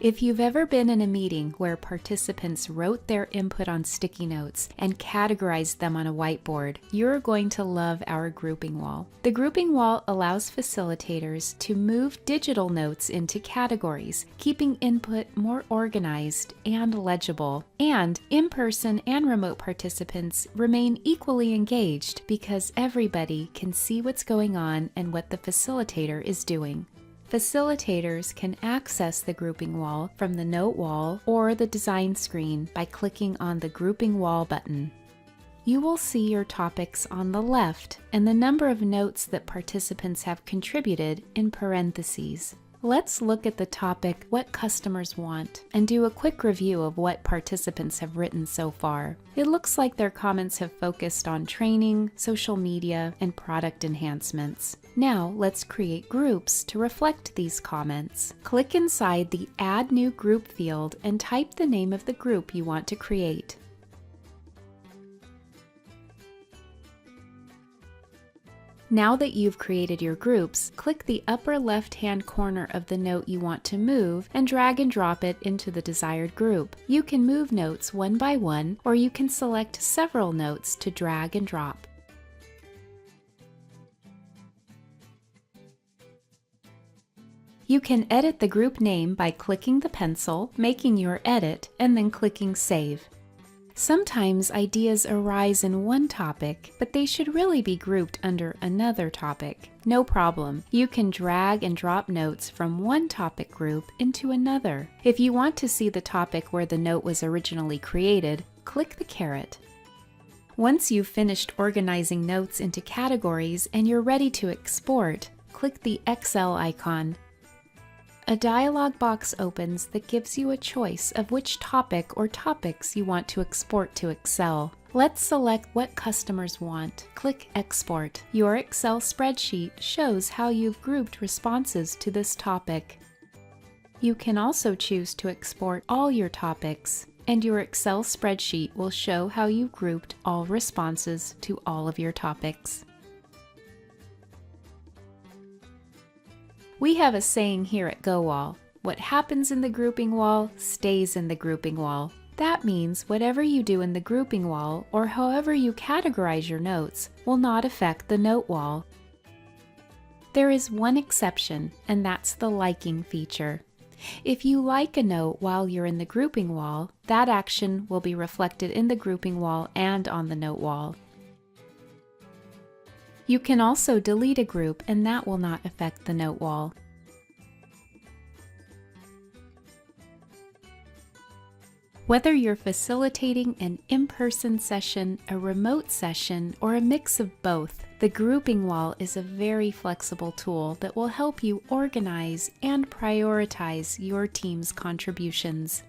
If you've ever been in a meeting where participants wrote their input on sticky notes and categorized them on a whiteboard, you're going to love our grouping wall. The grouping wall allows facilitators to move digital notes into categories, keeping input more organized and legible. And in-person and remote participants remain equally engaged because everybody can see what's going on and what the facilitator is doing. Facilitators can access the grouping wall from the note wall or the design screen by clicking on the grouping wall button. You will see your topics on the left and the number of notes that participants have contributed in parentheses. Let's look at the topic What Customers Want and do a quick review of what participants have written so far. It looks like their comments have focused on training, social media, and product enhancements. Now let's create groups to reflect these comments. Click inside the Add New Group field and type the name of the group you want to create. Now that you've created your groups, click the upper left-hand corner of the note you want to move and drag and drop it into the desired group. You can move notes one by one, or you can select several notes to drag and drop. You can edit the group name by clicking the pencil, making your edit, and then clicking Save. Sometimes ideas arise in one topic, but they should really be grouped under another topic. No problem. You can drag and drop notes from one topic group into another. If you want to see the topic where the note was originally created, click the caret. Once you've finished organizing notes into categories and you're ready to export, click the Excel icon. A dialog box opens that gives you a choice of which topic or topics you want to export to Excel. Let's select What Customers Want. Click Export. Your Excel spreadsheet shows how you've grouped responses to this topic. You can also choose to export all your topics, and your Excel spreadsheet will show how you grouped all responses to all of your topics. We have a saying here at GoWall, what happens in the grouping wall stays in the grouping wall. That means whatever you do in the grouping wall or however you categorize your notes will not affect the note wall. There is one exception, and that's the liking feature. If you like a note while you're in the grouping wall, that action will be reflected in the grouping wall and on the note wall. You can also delete a group, and that will not affect the note wall. Whether you're facilitating an in-person session, a remote session, or a mix of both, the grouping wall is a very flexible tool that will help you organize and prioritize your team's contributions.